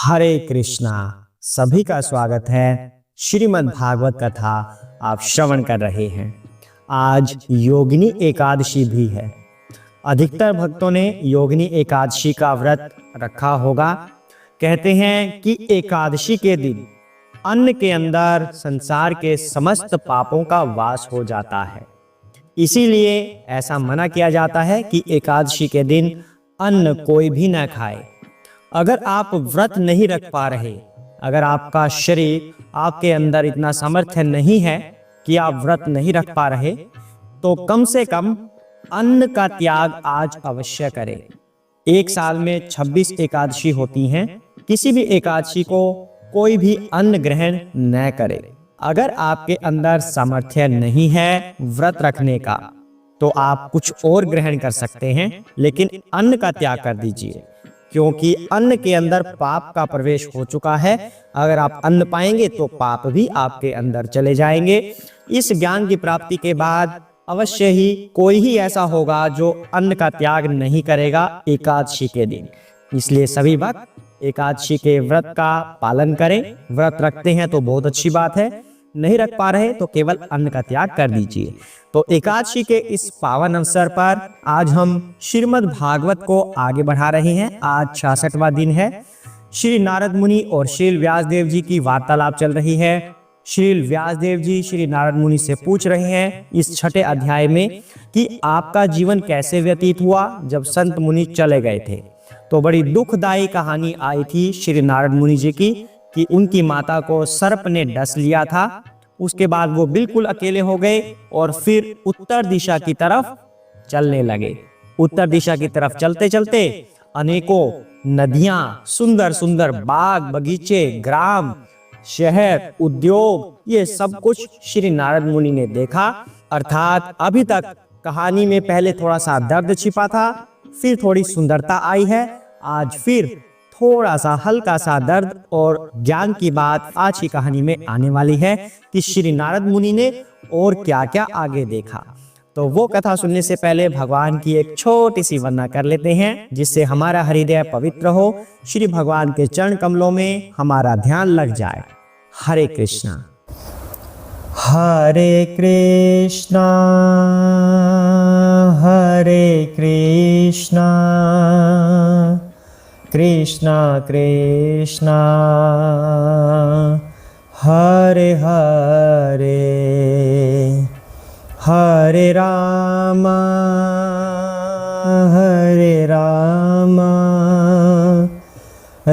हरे कृष्णा। सभी का स्वागत है। श्रीमद् भागवत कथा आप श्रवण कर रहे हैं। आज योगिनी एकादशी भी है। अधिकतर भक्तों ने योगिनी एकादशी का व्रत रखा होगा। कहते हैं कि एकादशी के दिन अन्न के अंदर संसार के समस्त पापों का वास हो जाता है। इसीलिए ऐसा मना किया जाता है कि एकादशी के दिन अन्न कोई भी न खाए। अगर आप व्रत नहीं रख पा रहे, अगर आपका शरीर आपके अंदर इतना सामर्थ्य नहीं है कि आप व्रत नहीं रख पा रहे, तो कम से कम अन्न का त्याग आज अवश्य करें। एक साल में 26 एकादशी होती हैं। किसी भी एकादशी को कोई भी अन्न ग्रहण न करे। अगर आपके अंदर सामर्थ्य नहीं है व्रत रखने का, तो आप कुछ और ग्रहण कर सकते हैं, लेकिन अन्न का त्याग कर दीजिए, क्योंकि अन्न के अंदर पाप का प्रवेश हो चुका है। अगर आप अन्न पाएंगे तो पाप भी आपके अंदर चले जाएंगे। इस ज्ञान की प्राप्ति के बाद अवश्य ही कोई ही ऐसा होगा जो अन्न का त्याग नहीं करेगा एकादशी के दिन। इसलिए सभी भक्त एकादशी के व्रत का पालन करें। व्रत रखते हैं तो बहुत अच्छी बात है, नहीं रख पा रहे तो केवल अन्न का त्याग कर दीजिए। तो एकादशी के इस पावन अवसर पर आज हम श्रीमद् भागवत को आगे बढ़ा रहे हैं। आज 66वां दिन है। श्री नारद मुनि और श्री व्यासदेव जी की वार्तालाप चल रही है। श्री व्यासदेव जी श्री नारद मुनि से पूछ रहे हैं इस छठे अध्याय में कि आपका जीवन कैसे व्यतीत हुआ जब संत मुनि चले गए थे। तो बड़ी दुखदायी कहानी आई थी श्री नारद मुनि जी की कि उनकी माता को सर्प ने डस लिया था। उसके बाद वो बिल्कुल अकेले हो गए और फिर उत्तर दिशा की तरफ चलने लगे। उत्तर दिशा की तरफ चलते चलते अनेकों नदियां, सुंदर सुंदर बाग बगीचे, ग्राम, शहर, उद्योग, ये सब कुछ श्री नारद मुनि ने देखा। अर्थात अभी तक कहानी में पहले थोड़ा सा दर्द छिपा था, फिर थोड़ी सुंदरता आई है। आज फिर थोड़ा सा हल्का सा दर्द और ज्ञान की बात आज की कहानी में आने वाली है कि श्री नारद मुनि ने और क्या क्या आगे देखा। तो वो कथा सुनने से पहले भगवान की एक छोटी सी वंदना कर लेते हैं, जिससे हमारा हृदय पवित्र हो, श्री भगवान के चरण कमलों में हमारा ध्यान लग जाए। हरे कृष्णा। हरे कृष्णा हरे कृष्णा कृष्णा कृष्णा हरे हरे, हरे राम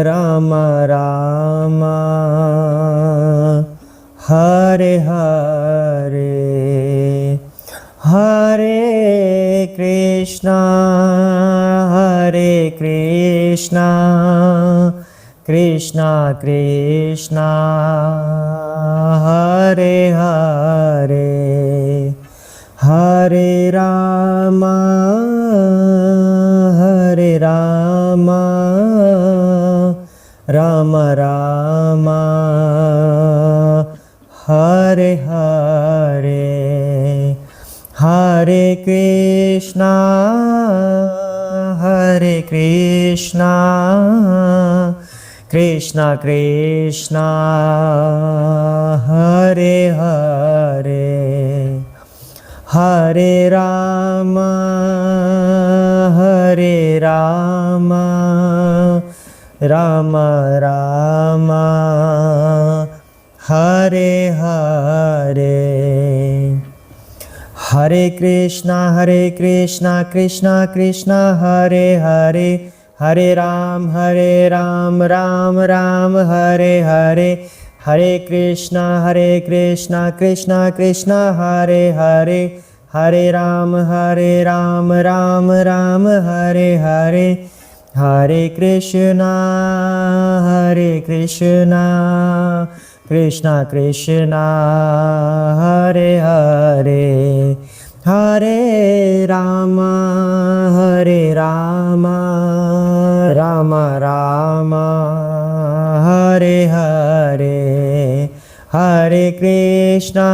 राम राम हरे हरे, हरे कृष्णा कृष्णा कृष्णा हरे हरे, हरे राम राम राम हरे हरे, हरे कृष्णा कृष्णा कृष्णा हरे हरे, हरे राम राम राम हरे हरे, हरे कृष्णा कृष्णा कृष्णा हरे हरे, हरे राम राम राम हरे हरे, हरे कृष्णा कृष्णा कृष्णा हरे हरे, हरे राम राम राम हरे हरे, हरे कृष्णा कृष्णा कृष्णा हरे हरे, हरे राम राम राम हरे हरे, हरे कृष्णा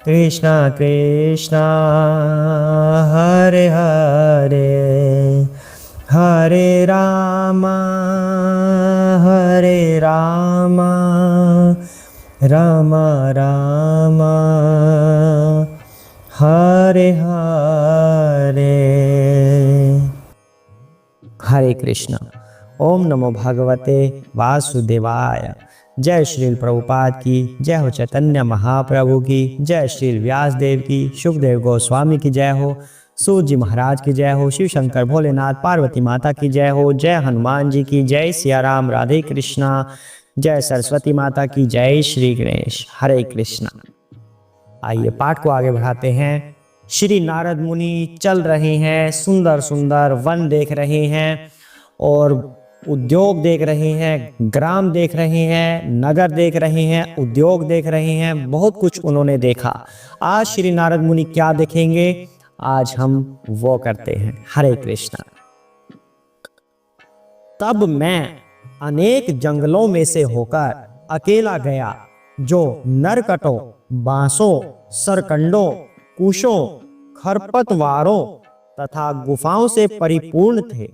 कृष्णा कृष्णा हरे हरे, हरे रामा रामा रामा हरे हरे। हरे कृष्ण। ओम नमो भगवते वासुदेवाय। जय श्री प्रभुपाद की जय हो, चैतन्य महाप्रभु की जय, श्री व्यास देव की, सुखदेव गोस्वामी की जय हो, सूत जी महाराज की जय हो, शिव शंकर भोलेनाथ पार्वती माता की जय हो, जय हनुमान जी की जय, सिया राम राधे कृष्णा, जय सरस्वती माता की जय, श्री गणेश। हरे कृष्णा। आइए पाठ को आगे बढ़ाते हैं। श्री नारद मुनि चल रहे हैं, सुंदर सुंदर वन देख रहे हैं और उद्योग देख रहे हैं, ग्राम देख रहे हैं, नगर देख रहे हैं, उद्योग देख रहे हैं, बहुत कुछ उन्होंने देखा। आज श्री नारद मुनि क्या देखेंगे, आज हम वो करते हैं। हरे कृष्णा। तब मैं अनेक जंगलों में से होकर अकेला गया, जो नरकटों, बांसों, सरकंडों, कुशों, खरपतवारों तथा गुफाओं से परिपूर्ण थे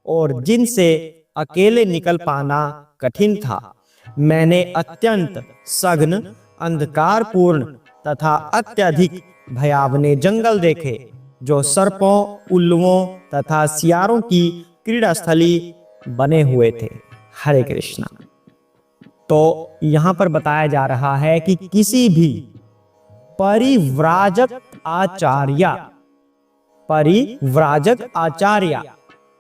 और जिनसे अकेले निकल पाना कठिन था। मैंने अत्यंत सघन, अंधकारपूर्ण तथा अत्यधिक भयावने जंगल देखे, जो सर्पों, उल्लुओं तथा सियारों की क्रीड़ा स्थली बने हुए थे। हरे कृष्णा। तो यहाँ पर बताया जा रहा है कि किसी भी परिव्राजक आचार्य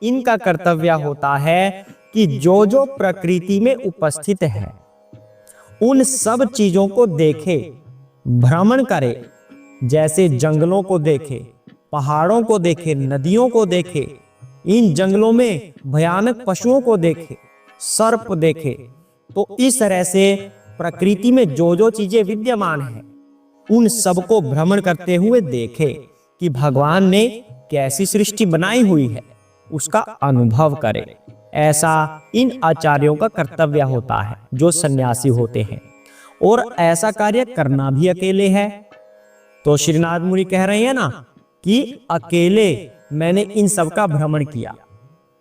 इनका कर्तव्य होता है कि जो जो प्रकृति में उपस्थित है उन सब चीजों को देखे, भ्रमण करे। जैसे जंगलों को देखे, पहाड़ों को देखे, नदियों को देखे, इन जंगलों में भयानक पशुओं को देखे, सर्प देखे। तो इस तरह से प्रकृति में जो जो चीजें विद्यमान हैं उन सबको भ्रमण करते हुए देखे कि भगवान ने कैसी सृष्टि बनाई हुई है, उसका अनुभव करे। ऐसा इन आचार्यों का कर्तव्य होता है जो सन्यासी होते हैं, और ऐसा कार्य करना भी अकेले है। तो श्रीनाथ मुनि कह रहे हैं ना कि अकेले मैंने इन सब का भ्रमण किया,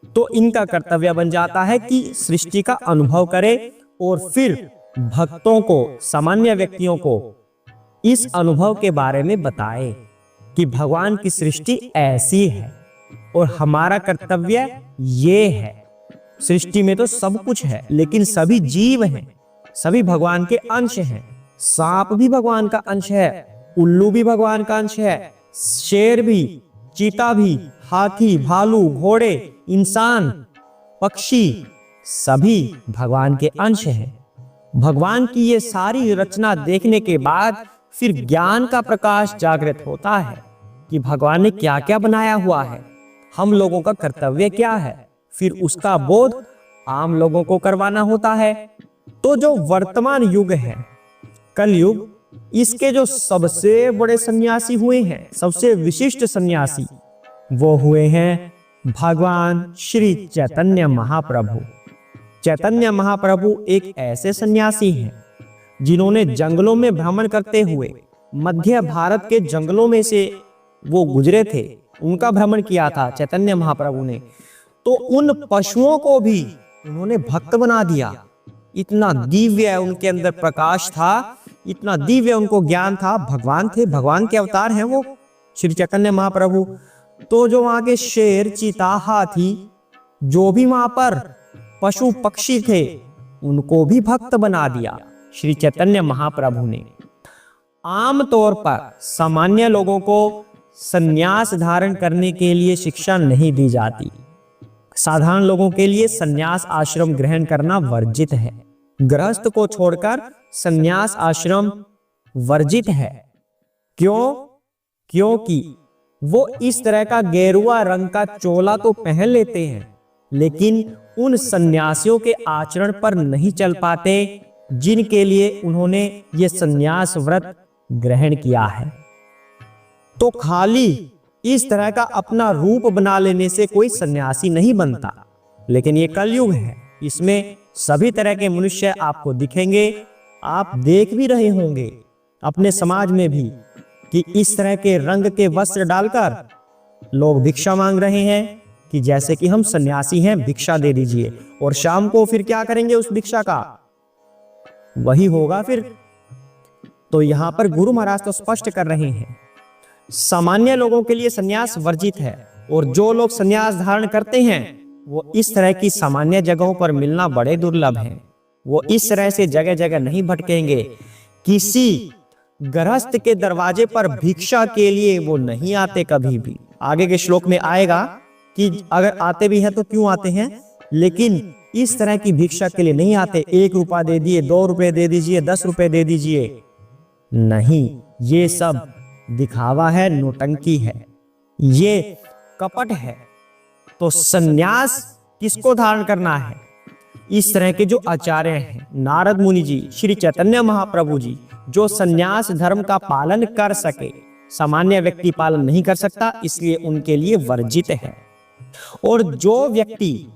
तो इनका कर्तव्य बन जाता है कि सृष्टि का अनुभव करे और फिर भक्तों को, सामान्य व्यक्तियों को इस अनुभव के बारे में बताए कि भगवान की सृष्टि ऐसी है और हमारा कर्तव्य ये है। सृष्टि में तो सब कुछ है, लेकिन सभी जीव हैं, सभी भगवान के अंश हैं। सांप भी भगवान का अंश है, उल्लू भी भगवान का अंश है, शेर भी, चीता भी, हाथी, भालू, घोड़े, इंसान, पक्षी, सभी भगवान के अंश हैं। भगवान की ये सारी रचना देखने के बाद फिर ज्ञान का प्रकाश जागृत होता है कि भगवान ने क्या क्या बनाया हुआ है, हम लोगों का कर्तव्य क्या है, फिर उसका बोध आम लोगों को करवाना होता है। तो जो वर्तमान युग है, कलयुग, इसके जो सबसे बड़े सन्यासी हुए हैं, सबसे विशिष्ट सन्यासी, वो हुए हैं भगवान श्री चैतन्य महाप्रभु। चैतन्य महाप्रभु एक ऐसे सन्यासी हैं जिन्होंने जंगलों में भ्रमण करते हुए मध्य भारत के जंगलों में से वो गुजरे थे, उनका भ्रमण किया था चैतन्य महाप्रभु ने। तो उन पशुओं को भी उन्होंने भक्त बना दिया। इतना दिव्य उनके अंदर प्रकाश था, इतना दिव्य उनको ज्ञान था। भगवान थे, भगवान के अवतार हैं वो श्री चैतन्य महाप्रभु। तो जो वहां के शेर, चीता, हाथी, जो भी वहां पर पशु पक्षी थे, उनको भी भक्त बना दिया श्री चैतन्य महाप्रभु ने। आमतौर पर सामान्य लोगों को संन्यास धारण करने के लिए शिक्षा नहीं दी जाती। साधारण लोगों के लिए संन्यास आश्रम ग्रहण करना वर्जित है। गृहस्थ को छोड़कर संन्यास आश्रम वर्जित है। क्यों? क्योंकि वो इस तरह का गेरुआ रंग का चोला तो पहन लेते हैं, लेकिन उन सन्यासियों के आचरण पर नहीं चल पाते जिनके लिए उन्होंने ये संन्यास व्रत ग्रहण किया है। तो खाली इस तरह का अपना रूप बना लेने से कोई सन्यासी नहीं बनता। लेकिन ये कलयुग है, इसमें सभी तरह के मनुष्य आपको दिखेंगे। आप देख भी रहे होंगे अपने समाज में भी कि इस तरह के रंग के वस्त्र डालकर लोग भिक्षा मांग रहे हैं, कि जैसे कि हम सन्यासी हैं, भिक्षा दे दीजिए, और शाम को फिर क्या करेंगे उस भिक्षा का, वही होगा फिर। तो यहां पर गुरु महाराज तो स्पष्ट कर रहे हैं, सामान्य लोगों के लिए सन्यास वर्जित है, और जो लोग सन्यास धारण करते हैं वो इस तरह की सामान्य जगहों पर मिलना बड़े दुर्लभ है। वो इस तरह से जगह जगह नहीं भटकेंगे, किसी गृहस्थ के दरवाजे पर भिक्षा के लिए वो नहीं आते कभी भी। आगे के श्लोक में आएगा कि अगर आते भी हैं तो क्यों आते हैं, लेकिन इस तरह की भिक्षा के लिए नहीं आते। 1 रुपया दे दिए, 2 रुपए दे दीजिए, 10 रुपए दे दीजिए, नहीं, ये सब दिखावा है, नौटंकी है, ये कपट है। तो सन्यास किसको धारण करना है? इस तरह के जो आचार्य हैं, नारद मुनि जी, श्री चैतन्य महाप्रभु जी, जो सन्यास धर्म का पालन कर सके, सामान्य व्यक्ति पालन नहीं कर सकता, इसलिए उनके लिए वर्जित है। और जो व्यक्ति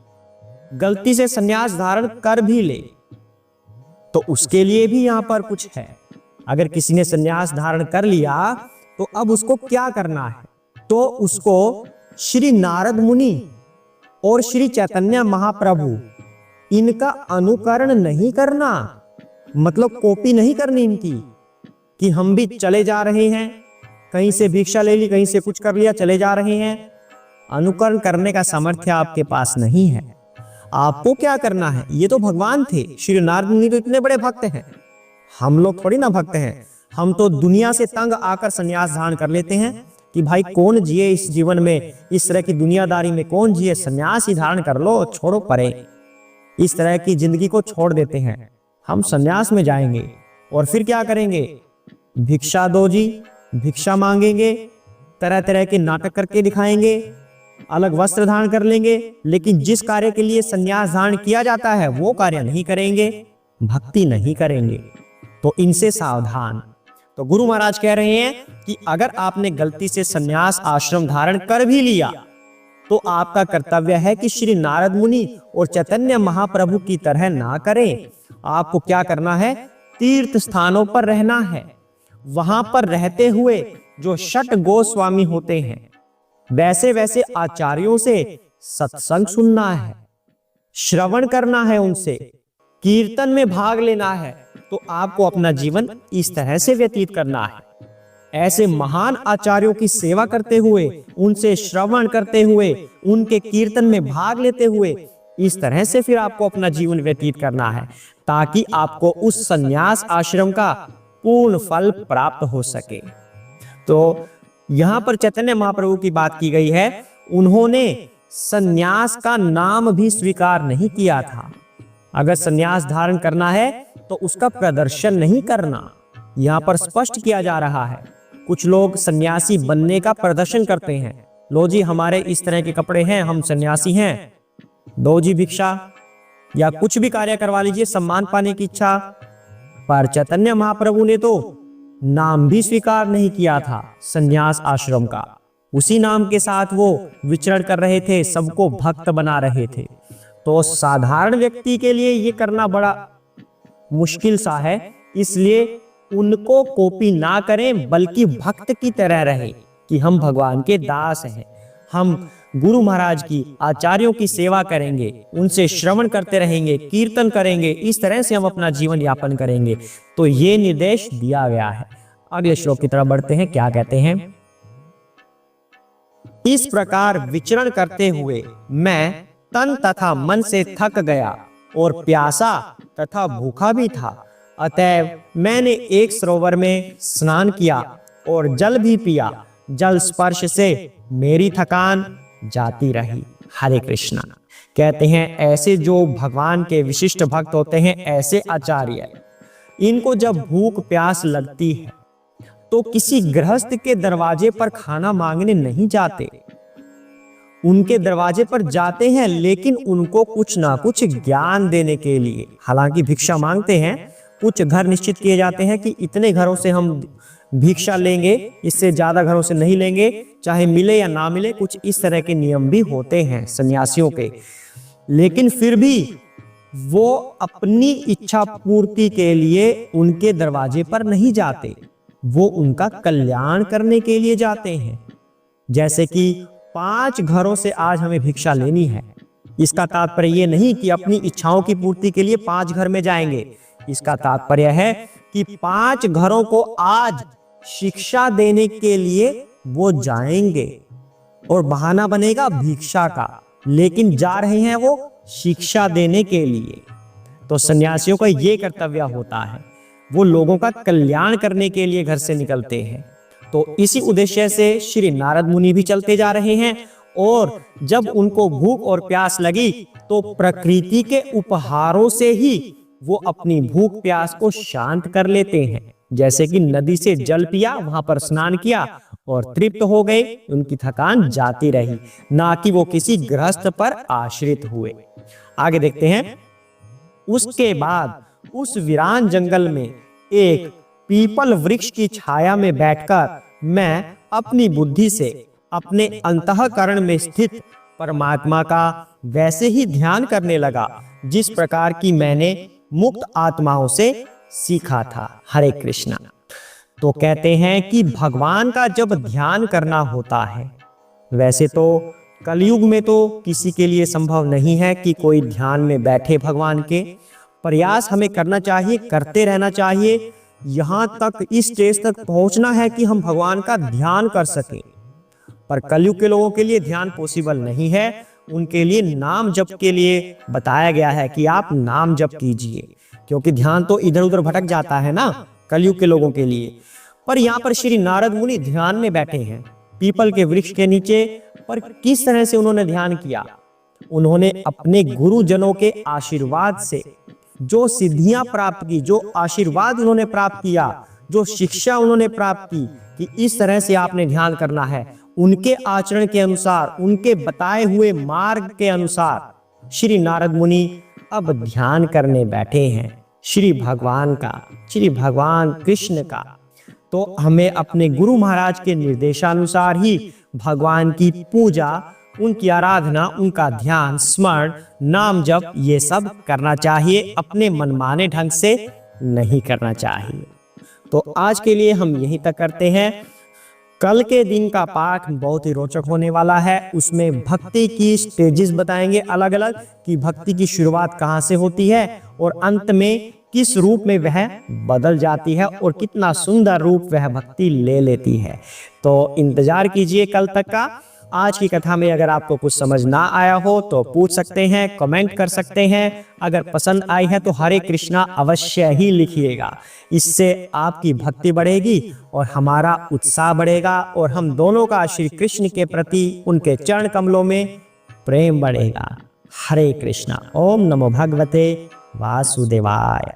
गलती से सन्यास धारण कर भी ले तो उसके लिए भी यहां पर कुछ है। अगर किसी ने सन्यास धारण कर लिया तो अब उसको क्या करना है? तो उसको श्री नारद मुनि और श्री चैतन्य महाप्रभु इनका अनुकरण नहीं करना, मतलब कॉपी नहीं करनी इनकी, कि हम भी चले जा रहे हैं, कहीं से भिक्षा ले ली, कहीं से कुछ कर लिया, चले जा रहे हैं। अनुकरण करने का सामर्थ्य आपके पास नहीं है। आपको क्या करना है? ये तो भगवान थे, श्री नारद मुनि तो इतने बड़े भक्त हैं, हम लोग थोड़ी ना भक्त हैं। हम तो दुनिया से तंग आकर सन्यास धारण कर लेते हैं कि भाई कौन जिए इस जीवन में, इस तरह की दुनियादारी में कौन जिए, सन्यास ही धारण कर लो, छोड़ो परे। इस तरह की जिंदगी को छोड़ देते हैं। हम सन्यास में जाएंगे और फिर क्या करेंगे? भिक्षा दो जी, भिक्षा मांगेंगे, तरह तरह के नाटक करके दिखाएंगे, अलग वस्त्र धारण कर लेंगे, लेकिन जिस कार्य के लिए सन्यास धारण किया जाता है वो कार्य नहीं करेंगे, भक्ति नहीं करेंगे। तो इनसे सावधान। तो गुरु महाराज कह रहे हैं कि अगर आपने गलती से सन्यास आश्रम धारण कर भी लिया तो आपका कर्तव्य है कि श्री नारद मुनि और चैतन्य महाप्रभु की तरह ना करें। आपको क्या करना है? तीर्थ स्थानों पर रहना है, वहां पर रहते हुए जो षट गोस्वामी होते हैं वैसे वैसे आचार्यों से सत्संग सुनना है, श्रवण करना है, उनसे कीर्तन में भाग लेना है। तो आपको अपना जीवन इस तरह से व्यतीत करना है, ऐसे महान आचार्यों की सेवा करते हुए, उनसे श्रवण करते हुए, उनके कीर्तन में भाग लेते हुए, इस तरह से फिर आपको अपना जीवन व्यतीत करना है, ताकि आपको उस सन्यास आश्रम का पूर्ण फल प्राप्त हो सके। तो यहां पर चैतन्य महाप्रभु की बात की गई है, उन्होंने सन्यास का नाम भी स्वीकार नहीं किया था। अगर सन्यास धारण करना है तो उसका प्रदर्शन नहीं करना, यहां पर स्पष्ट किया जा रहा है। कुछ लोग सन्यासी बनने का प्रदर्शन करते हैं, लो जी हमारे इस तरह के कपड़े हैं, हम सन्यासी हैं, दो जी भिक्षा, या कुछ भी कार्य करवा लीजिए सम्मान पाने की इच्छा। पर चैतन्य महाप्रभु ने तो नाम भी स्वीकार नहीं किया था सन्यास आश्रम का, उसी नाम के साथ वो विचरण कर रहे थे, सबको भक्त बना रहे थे। तो साधारण व्यक्ति के लिए ये करना बड़ा मुश्किल सा है, इसलिए उनको कॉपी ना करें, बल्कि भक्त की तरह रहे कि हम भगवान के दास हैं, हम गुरु महाराज की, आचार्यों की सेवा करेंगे, उनसे श्रवण करते रहेंगे, कीर्तन करेंगे, इस तरह से हम अपना जीवन यापन करेंगे। तो ये निर्देश दिया गया है। अगले श्लोक की तरफ बढ़ते हैं, क्या कहते हैं? इस प्रकार विचरण करते हुए मैं तन तथा मन से थक गया और प्यासा तथा भूखा भी था, अतएव मैंने एक सरोवर में स्नान किया और जल भी पिया, जल स्पर्श से मेरी थकान जाती रही। हरे कृष्णा। कहते हैं ऐसे जो भगवान के विशिष्ट भक्त होते हैं, ऐसे आचार्य, इनको जब भूख प्यास लगती है तो किसी गृहस्थ के दरवाजे पर खाना मांगने नहीं जाते, उनके दरवाजे पर जाते हैं, लेकिन उनको कुछ ना कुछ ज्ञान देने के लिए। हालांकि भिक्षा मांगते हैं, कुछ घर निश्चित किए जाते हैं कि इतने घरों से हम भिक्षा लेंगे, इससे ज्यादा घरों से नहीं लेंगे, चाहे मिले या ना मिले, कुछ इस तरह के नियम भी होते हैं सन्यासियों के। लेकिन फिर भी वो अपनी इच्छा पूर्ति के लिए उनके दरवाजे पर नहीं जाते, वो उनका कल्याण करने के लिए जाते हैं। जैसे कि 5 घरों से आज हमें भिक्षा लेनी है। इसका तात्पर्य ये नहीं कि अपनी इच्छाओं की पूर्ति के लिए 5 घर में जाएंगे। इसका तात्पर्य है कि 5 घरों को आज शिक्षा देने के लिए वो जाएंगे और बहाना बनेगा भिक्षा का, लेकिन जा रहे हैं वो शिक्षा देने के लिए। तो सन्यासियों का ये कर्तव्य होता है, वो लोगों का कल्याण करने के लिए घर से निकलते हैं। तो इसी उद्देश्य से श्री नारद मुनि भी चलते जा रहे हैं, और जब उनको भूख और प्यास लगी तो प्रकृति के उपहारों से ही वो अपनी भूख प्यास को शांत कर लेते हैं। जैसे कि नदी से जल पिया, वहां पर स्नान किया और तृप्त हो गए, उनकी थकान जाती रही, ना कि वो किसी गृहस्थ पर आश्रित हुए। आगे देखते हैं। उसके बाद उस वीरान जंगल में एक पीपल वृक्ष की छाया में बैठकर मैं अपनी बुद्धि से अपने अंतःकरण में स्थित परमात्मा का वैसे ही ध्यान करने लगा जिस प्रकार की मैंने मुक्त आत्माओं से सीखा था। हरे कृष्णा। तो कहते हैं कि भगवान का जब ध्यान करना होता है, वैसे तो कलयुग में तो किसी के लिए संभव नहीं है कि कोई ध्यान में बैठे भगवान के। प्रयास हमें करना चाहिए, करते रहना चाहिए, यहाँ तक इस स्टेज तक पहुंचना है कि हम भगवान का ध्यान कर सकें। पर कलयुग के लोगों के लिए ध्यान पॉसिबल नहीं है। उनके लिए नाम जप के लिए बताया गया है कि आप नाम जप कीजिए, क्योंकि ध्यान तो इधर उधर भटक जाता है ना कलयुग के लोगों के लिए। पर यहाँ पर श्री नारद मुनि ध्यान में बैठे हैं पीपल के वृक्ष के नीचे। पर किस तरह से उन्होंने ध्यान किया? उन्होंने अपने गुरुजनों के आशीर्वाद से जो सिद्धियां प्राप्त की, जो आशीर्वाद उन्होंने प्राप्त किया, जो शिक्षा उन्होंने प्राप्त की कि इस तरह से आपने ध्यान करना है, उनके आचरण के अनुसार, उनके बताए हुए मार्ग के अनुसार श्री नारद मुनि अब ध्यान करने बैठे हैं श्री भगवान का, श्री भगवान कृष्ण का। तो हमें अपने गुरु महाराज के निर्देशानुसार ही भगवान की पूजा, उनकी आराधना, उनका ध्यान, स्मरण, नाम जप, ये सब करना चाहिए। अपने मनमाने ढंग से नहीं करना चाहिए। तो आज के लिए हम यहीं तक करते हैं। कल के दिन का पाठ बहुत ही रोचक होने वाला है। उसमें भक्ति की स्टेजेस बताएंगे अलग अलग, कि भक्ति की शुरुआत कहाँ से होती है और अंत में किस रूप में वह बदल जाती है और कितना सुंदर रूप वह भक्ति ले लेती है। तो इंतजार कीजिए कल तक का। आज की कथा में अगर आपको कुछ समझ ना आया हो तो पूछ सकते हैं, कमेंट कर सकते हैं। अगर पसंद आई है तो हरे कृष्णा अवश्य ही लिखिएगा। इससे आपकी भक्ति बढ़ेगी और हमारा उत्साह बढ़ेगा और हम दोनों का श्री कृष्ण के प्रति, उनके चरण कमलों में प्रेम बढ़ेगा। हरे कृष्णा। ओम नमो भगवते वासुदेवाय।